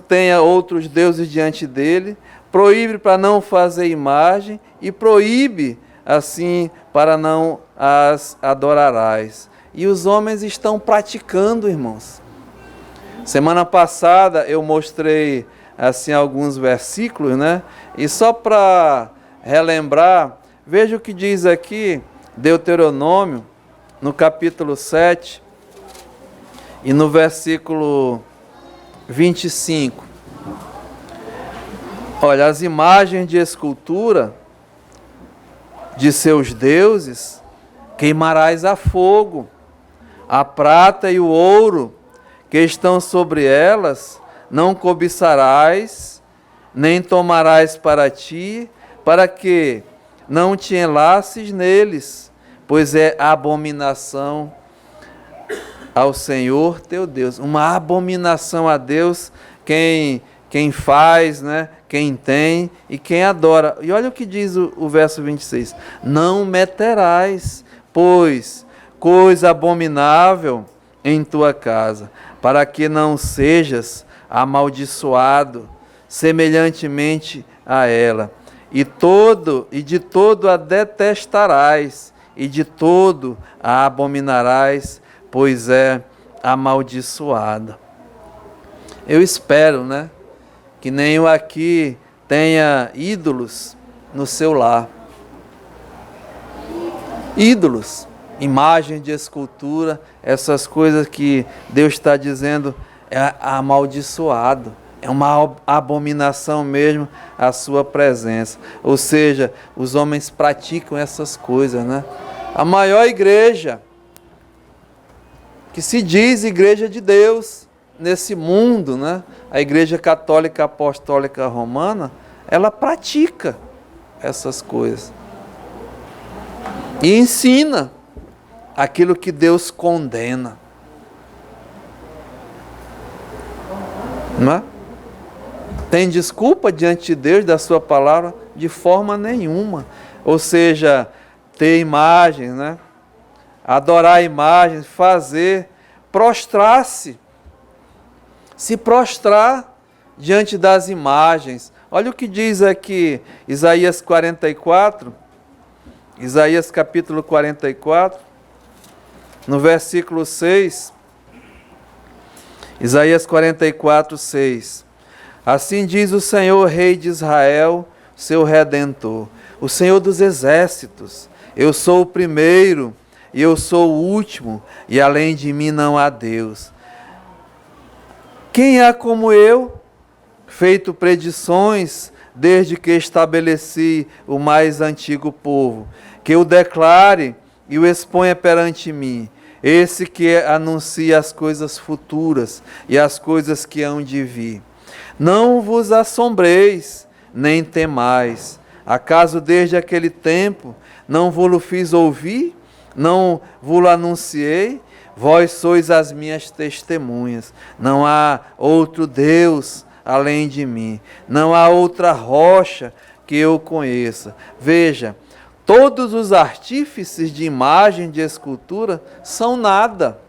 tenha outros deuses diante dele, proíbe para não fazer imagem e proíbe, assim, para não as adorarás. E os homens estão praticando, irmãos. Semana passada eu mostrei, assim, alguns versículos, né? E só para relembrar, veja o que diz aqui, Deuteronômio, no capítulo 7, e no versículo 25. Olha, as imagens de escultura de seus deuses queimarás a fogo, a prata e o ouro que estão sobre elas não cobiçarás, nem tomarás para ti, para que não te enlaces neles, pois é abominação ao Senhor teu Deus. Uma abominação a Deus quem faz, né? Quem tem e quem adora. E olha o que diz o verso 26. Não meterás, pois, coisa abominável em tua casa, para que não sejas amaldiçoado semelhantemente a ela. E de todo a detestarás, e de todo a abominarás, pois é amaldiçoada. Eu espero, né, que nenhum aqui tenha ídolos no seu lar. Ídolos, imagem de escultura, essas coisas que Deus está dizendo é amaldiçoado. É uma abominação mesmo a sua presença. Ou seja, os homens praticam essas coisas, né? A maior igreja, que se diz igreja de Deus nesse mundo, né? A Igreja Católica Apostólica Romana, ela pratica essas coisas. E ensina aquilo que Deus condena. Não é? Tem desculpa diante de Deus, da sua palavra? De forma nenhuma. Ou seja, ter imagens, né? Adorar imagens, prostrar-se, se prostrar diante das imagens. Olha o que diz aqui, Isaías 44, Isaías capítulo 44, no versículo 6, Isaías 44, 6. Assim diz o Senhor, Rei de Israel, seu Redentor, o Senhor dos exércitos: eu sou o primeiro e eu sou o último, e além de mim não há Deus. Quem há como eu, feito predições desde que estabeleci o mais antigo povo, que o declare e o exponha perante mim, esse que anuncia as coisas futuras e as coisas que hão de vir. Não vos assombreis, nem temais. Acaso desde aquele tempo não vos fiz ouvir? Não vos anunciei? Vós sois as minhas testemunhas. Não há outro Deus além de mim. Não há outra rocha que eu conheça. Veja, todos os artífices de imagem, de escultura, são nada.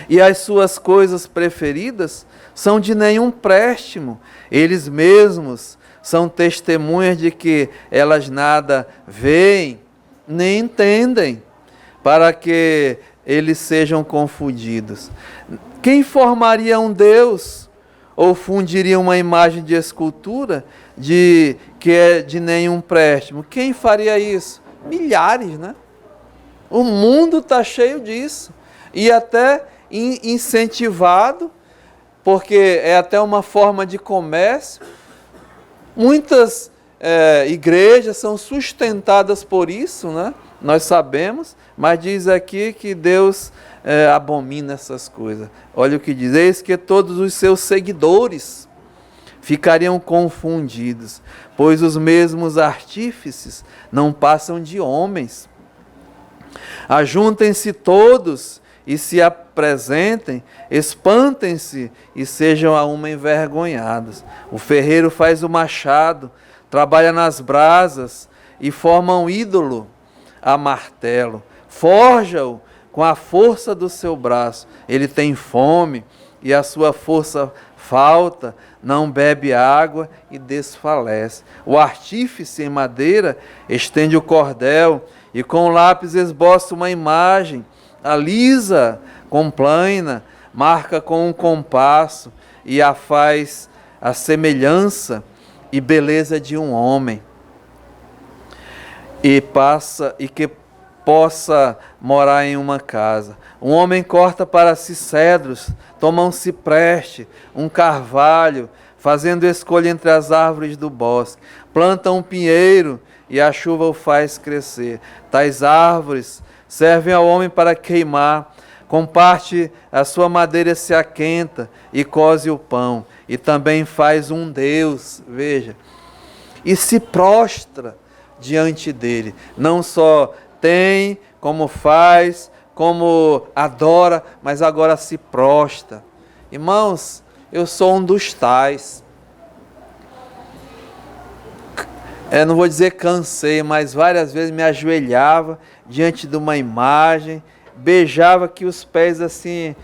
E as suas coisas preferidas são de nenhum préstimo. Eles mesmos são testemunhas de que elas nada veem, nem entendem, para que eles sejam confundidos. Quem formaria um Deus ou fundiria uma imagem de escultura que é de nenhum préstimo? Quem faria isso? Milhares, né? O mundo está cheio disso. E até incentivado, porque é até uma forma de comércio. Muitas igrejas são sustentadas por isso, né? Nós sabemos, mas diz aqui que Deus abomina essas coisas. Olha o que diz: eis que todos os seus seguidores ficariam confundidos, pois os mesmos artífices não passam de homens. Ajuntem-se todos e se apresentem, espantem-se e sejam a uma envergonhados. O ferreiro faz o machado, trabalha nas brasas e forma um ídolo a martelo. Forja-o com a força do seu braço. Ele tem fome e a sua força falta, não bebe água e desfalece. O artífice em madeira estende o cordel e com o lápis esboça uma imagem, alisa com plaina, marca com um compasso e a faz a semelhança e beleza de um homem. E que possa morar em uma casa. Um homem corta para si cedros, toma um cipreste, um carvalho, fazendo escolha entre as árvores do bosque. Planta um pinheiro e a chuva o faz crescer. Tais árvores servem ao homem para queimar. Com parte a sua madeira se aquenta e coze o pão. E também faz um Deus, veja, e se prostra diante dele. Não só tem, como faz, como adora, mas agora se prostra. Irmãos, eu sou um dos tais. Não vou dizer cansei, mas várias vezes me ajoelhava diante de uma imagem, beijava que os pés assim,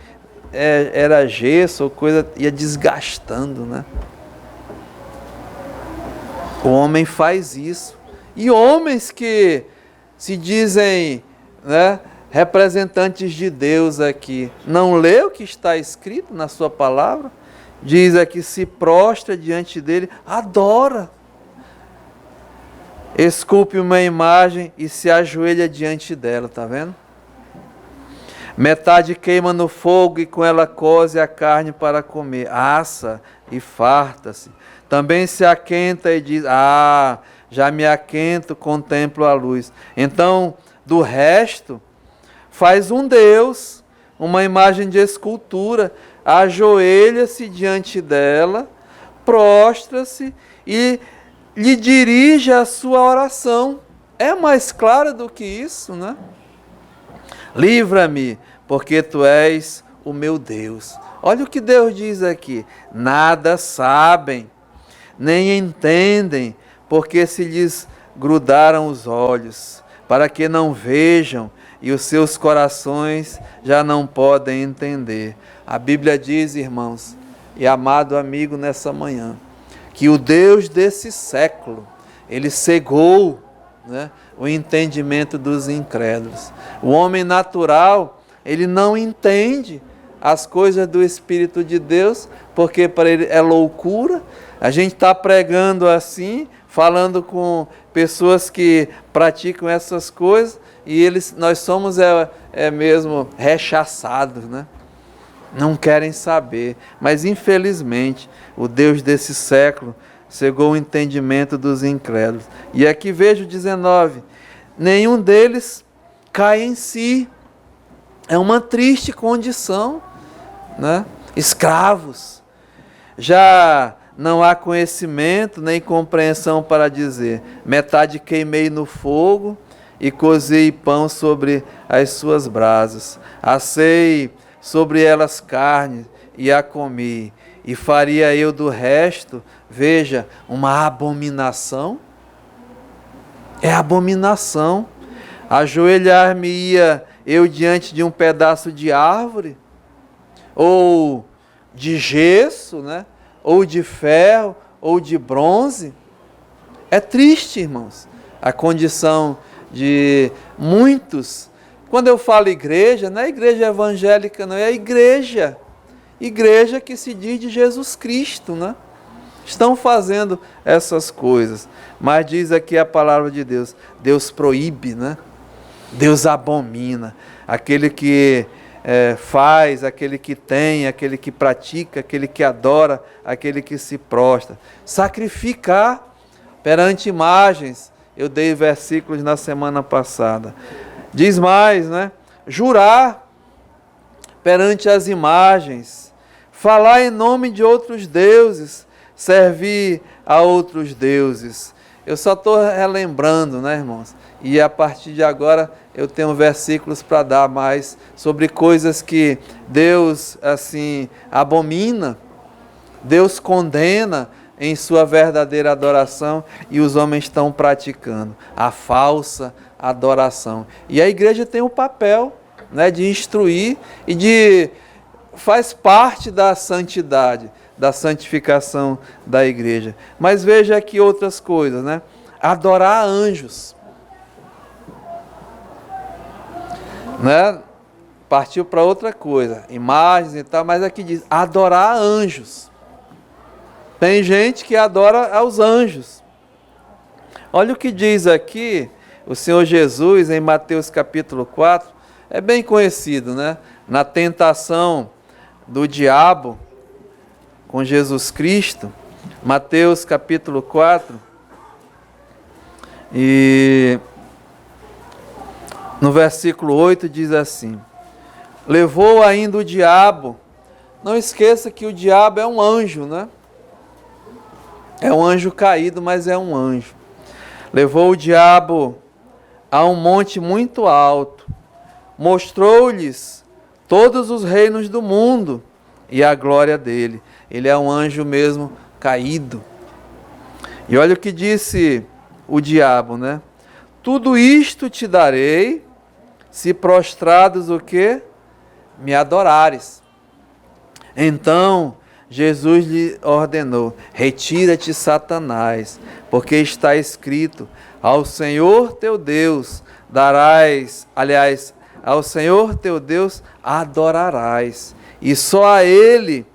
era gesso ou coisa, ia desgastando, né? O homem faz isso. E homens que se dizem, né, representantes de Deus aqui, não lê o que está escrito na sua palavra? Diz aqui, se prostra diante dele, adora. Esculpe uma imagem e se ajoelha diante dela, está vendo? Metade queima no fogo e com ela coze a carne para comer. Assa e farta-se. Também se aquenta e diz, já me aquento, contemplo a luz. Então, do resto, faz um Deus, uma imagem de escultura, ajoelha-se diante dela, prostra-se e lhe dirige a sua oração. É mais claro do que isso, né? Livra-me, porque tu és o meu Deus. Olha o que Deus diz aqui. Nada sabem, nem entendem, porque se lhes grudaram os olhos, para que não vejam, e os seus corações já não podem entender. A Bíblia diz, irmãos, e amado amigo nessa manhã, que o Deus desse século, ele cegou, né, o entendimento dos incrédulos. O homem natural, ele não entende as coisas do Espírito de Deus, porque para ele é loucura. A gente está pregando assim, falando com pessoas que praticam essas coisas, e nós somos mesmo rechaçados, né? Não querem saber. Mas infelizmente, o Deus desse século cegou o entendimento dos incrédulos. E aqui vejo 19, nenhum deles cai em si. É uma triste condição, né? Escravos. Já não há conhecimento nem compreensão para dizer, metade queimei no fogo e cozei pão sobre as suas brasas. Assei sobre elas carne e a comi. E faria eu do resto, veja, uma abominação? É abominação. Ajoelhar-me-ia eu diante de um pedaço de árvore? Ou de gesso, né? Ou de ferro, ou de bronze? É triste, irmãos, a condição de muitos. Quando eu falo igreja, não é igreja evangélica, não, é a igreja que se diz de Jesus Cristo, né? Estão fazendo essas coisas, mas diz aqui a palavra de Deus, Deus proíbe, né? Deus abomina, aquele que faz, aquele que tem, aquele que pratica, aquele que adora, aquele que se prostra. Sacrificar perante imagens, eu dei versículos na semana passada. Diz mais, né? Jurar perante as imagens, falar em nome de outros deuses, servir a outros deuses. Eu só estou relembrando, né, irmãos? E a partir de agora eu tenho versículos para dar mais sobre coisas que Deus, assim, abomina, Deus condena em sua verdadeira adoração e os homens estão praticando a falsa adoração. E a igreja tem o papel, né, de instruir e faz parte da santidade, da santificação da igreja. Mas veja aqui outras coisas, né? Adorar anjos, né? Partiu para outra coisa, imagens e tal, mas aqui diz adorar anjos. Tem gente que adora aos anjos. Olha o que diz aqui o Senhor Jesus em Mateus capítulo 4, é bem conhecido, né? Na tentação do diabo com Jesus Cristo, Mateus capítulo 4, e no versículo 8 diz assim: levou ainda o diabo, não esqueça que o diabo é um anjo, né? É um anjo caído, mas é um anjo. Levou o diabo a um monte muito alto, mostrou-lhes todos os reinos do mundo e a glória dele. Ele é um anjo mesmo caído. E olha o que disse o diabo, né? Tudo isto te darei, se prostrados o quê? Me adorares. Então Jesus lhe ordenou: retira-te, Satanás, porque está escrito: ao Senhor teu Deus darás, aliás, ao Senhor teu Deus adorarás, e só a Ele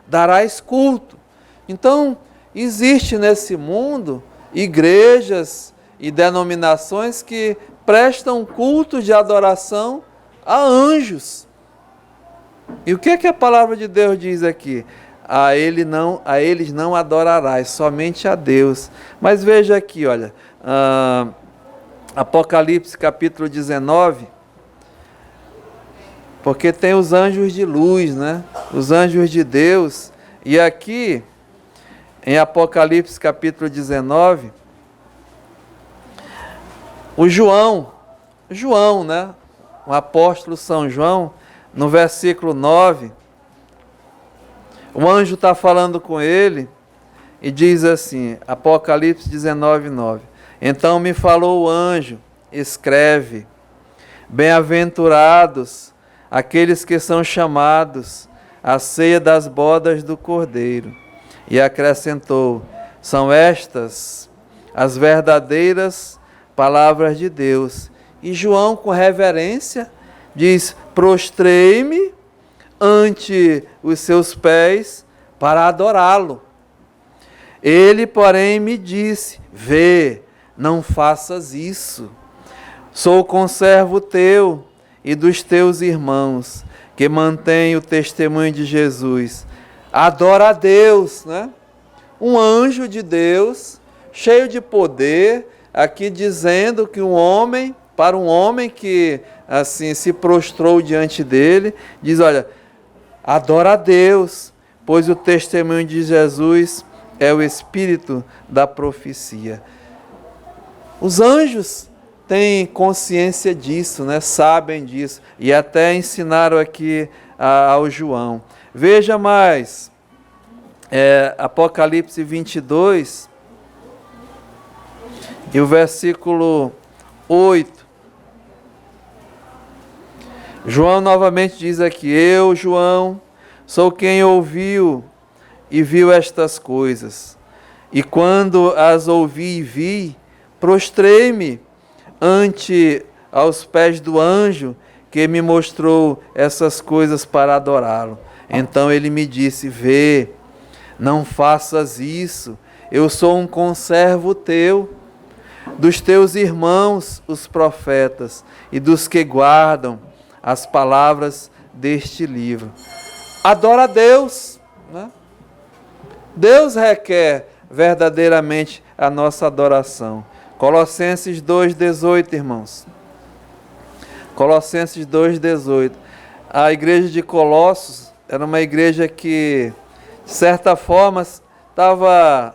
darás culto. Então, existe nesse mundo igrejas e denominações que prestam culto de adoração a anjos. E o que é que a palavra de Deus diz aqui? A eles não adorarás, somente a Deus. Mas veja aqui, olha, Apocalipse capítulo 19, porque tem os anjos de luz, né? Os anjos de Deus. E aqui, em Apocalipse capítulo 19, o João, né? O apóstolo São João, no versículo 9, o anjo está falando com ele e diz assim, Apocalipse 19, 9. Então me falou o anjo, escreve: bem-aventurados aqueles que são chamados à ceia das bodas do Cordeiro. E acrescentou: são estas as verdadeiras palavras de Deus. E João, com reverência, diz: prostrei-me ante os seus pés para adorá-lo. Ele, porém, me disse: vê, não faças isso. Sou conservo teu e dos teus irmãos, que mantém o testemunho de Jesus. Adora a Deus, né? Um anjo de Deus, cheio de poder, aqui dizendo que para um homem que assim se prostrou diante dele, diz: olha, adora a Deus, pois o testemunho de Jesus é o espírito da profecia. Os anjos têm consciência disso, né? Sabem disso, e até ensinaram aqui ao João. Veja mais, Apocalipse 22, e o versículo 8. João novamente diz aqui: eu, João, sou quem ouviu e viu estas coisas. E quando as ouvi e vi, prostrei-me ante aos pés do anjo que me mostrou essas coisas para adorá-lo. Então ele me disse: vê, não faças isso, eu sou um conservo teu, dos teus irmãos, os profetas, e dos que guardam as palavras deste livro. Adora a Deus, né? Deus requer verdadeiramente a nossa adoração. Colossenses 2,18, irmãos. Colossenses 2,18. A igreja de Colossos era uma igreja que, de certa forma, estava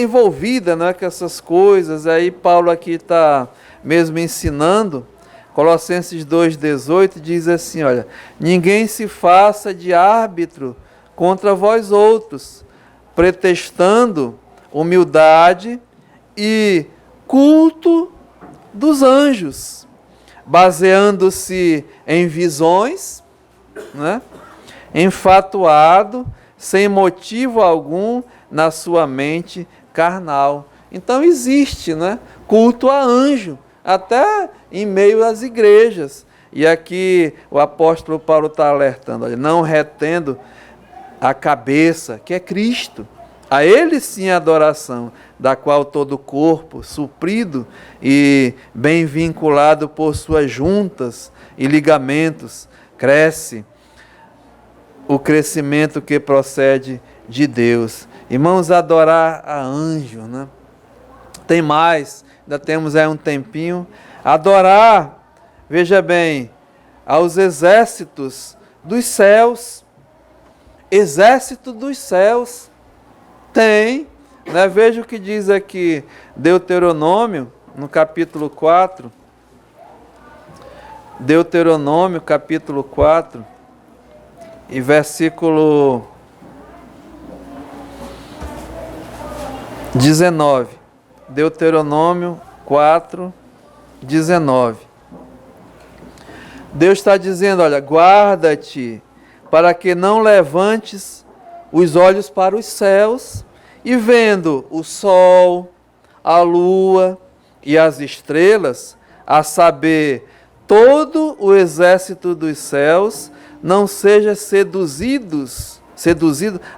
envolvida, né, com essas coisas. Aí Paulo aqui está mesmo ensinando. Colossenses 2,18 diz assim, olha: ninguém se faça de árbitro contra vós outros, pretextando humildade e culto dos anjos, baseando-se em visões, né? Enfatuado, sem motivo algum na sua mente carnal. Então existe, né, culto a anjo, até em meio às igrejas. E aqui o apóstolo Paulo está alertando, olha, não retendo a cabeça, que é Cristo. A Ele sim a adoração, da qual todo o corpo, suprido e bem vinculado por suas juntas e ligamentos, cresce o crescimento que procede de Deus. Irmãos, adorar a anjo, né? Tem mais, ainda temos aí um tempinho. Adorar, veja bem, aos exércitos dos céus. Exército dos céus. Tem, né? Veja o que diz aqui Deuteronômio, no capítulo 4. Deuteronômio, capítulo 4, e versículo 19. Deuteronômio 4, 19. Deus está dizendo, olha, guarda-te para que não levantes os olhos para os céus e vendo o sol, a lua e as estrelas, a saber, todo o exército dos céus, não seja seduzido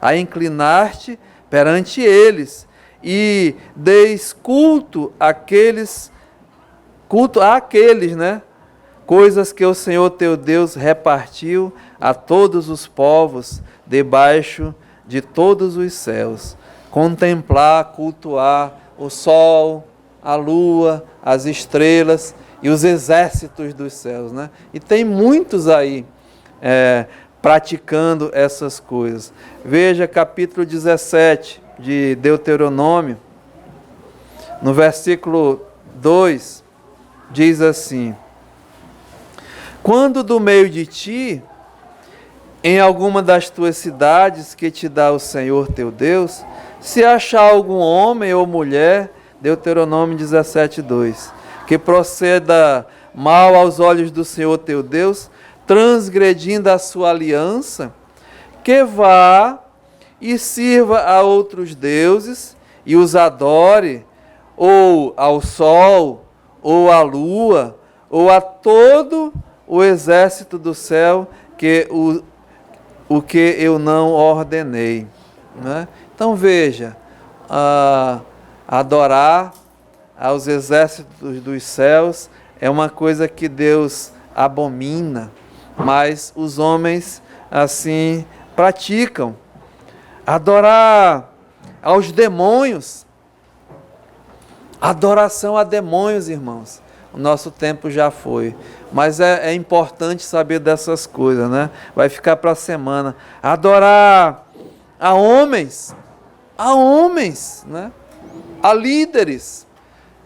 a inclinar-te perante eles, e deis culto àqueles, né? Coisas que o Senhor teu Deus repartiu a todos os povos debaixo de todos os céus. Contemplar, cultuar o sol, a lua, as estrelas e os exércitos dos céus, né? E tem muitos aí praticando essas coisas. Veja capítulo 17 de Deuteronômio, no versículo 2, diz assim: quando do meio de ti, em alguma das tuas cidades que te dá o Senhor teu Deus, se achar algum homem ou mulher, Deuteronômio 17, 2, que proceda mal aos olhos do Senhor teu Deus, transgredindo a sua aliança, que vá e sirva a outros deuses e os adore, ou ao sol, ou à lua, ou a todo o exército do céu, que o que eu não ordenei, né? Então veja, adorar aos exércitos dos céus é uma coisa que Deus abomina, mas os homens assim praticam. Adorar aos demônios, adoração a demônios, irmãos. O nosso tempo já foi, mas é importante saber dessas coisas, né? Vai ficar para a semana. Adorar a homens, né? A líderes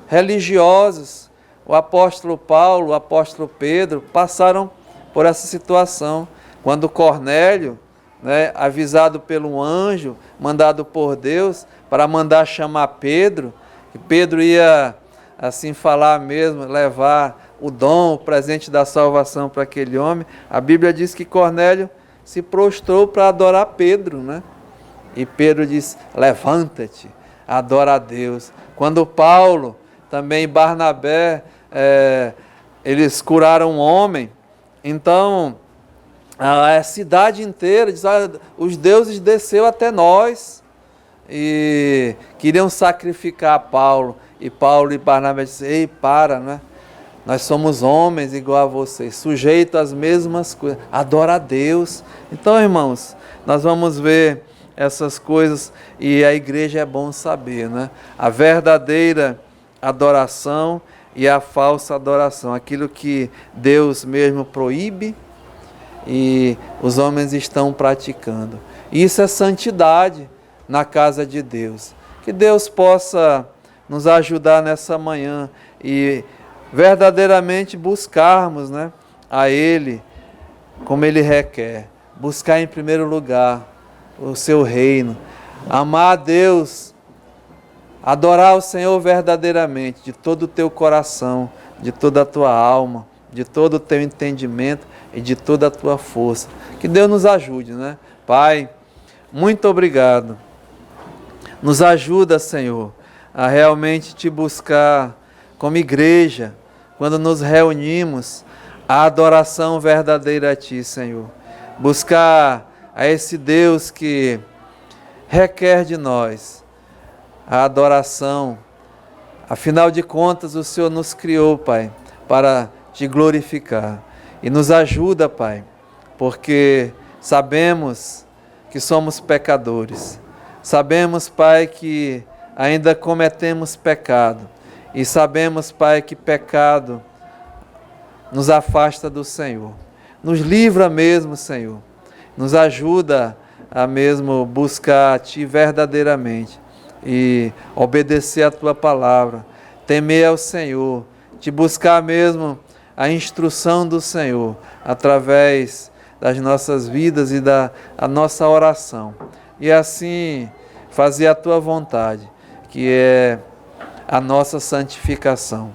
religiosos. O apóstolo Paulo, o apóstolo Pedro passaram por essa situação. Quando Cornélio né, avisado pelo anjo, mandado por Deus, para mandar chamar Pedro, que Pedro ia assim falar mesmo, levar o dom, o presente da salvação para aquele homem. A Bíblia diz que Cornélio se prostrou para adorar Pedro, né? E Pedro diz: levanta-te, adora a Deus. Quando Paulo, também Barnabé, eles curaram um homem, então a cidade inteira diz: olha, os deuses desceu até nós e queriam sacrificar Paulo. E Paulo e Barnabé disseram: ei, para, né? Nós somos homens igual a vocês, sujeitos às mesmas coisas, adora a Deus. Então, irmãos, nós vamos ver essas coisas, e a igreja é bom saber, né? A verdadeira adoração e a falsa adoração, aquilo que Deus mesmo proíbe e os homens estão praticando. Isso é santidade na casa de Deus. Que Deus possa nos ajudar nessa manhã e verdadeiramente buscarmos, né, a Ele como Ele requer. Buscar em primeiro lugar o seu reino, amar a Deus, adorar o Senhor verdadeiramente, de todo o teu coração, de toda a tua alma, de todo o teu entendimento e de toda a tua força. Que Deus nos ajude, né? Pai, muito obrigado. Nos ajuda, Senhor, a realmente te buscar como igreja, quando nos reunimos, a adoração verdadeira a ti, Senhor. Buscar a esse Deus que requer de nós a adoração. Afinal de contas, o Senhor nos criou, Pai, para te glorificar. E nos ajuda, Pai, porque sabemos que somos pecadores. Sabemos, Pai, que ainda cometemos pecado. E sabemos, Pai, que pecado nos afasta do Senhor. Nos livra mesmo, Senhor. Nos ajuda a mesmo buscar a Ti verdadeiramente e obedecer a Tua palavra, temer ao Senhor, te buscar mesmo a instrução do Senhor através das nossas vidas e da nossa oração. E assim fazer a Tua vontade, que é a nossa santificação.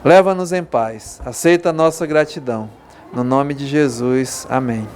Leva-nos em paz, aceita a nossa gratidão. No nome de Jesus, amém.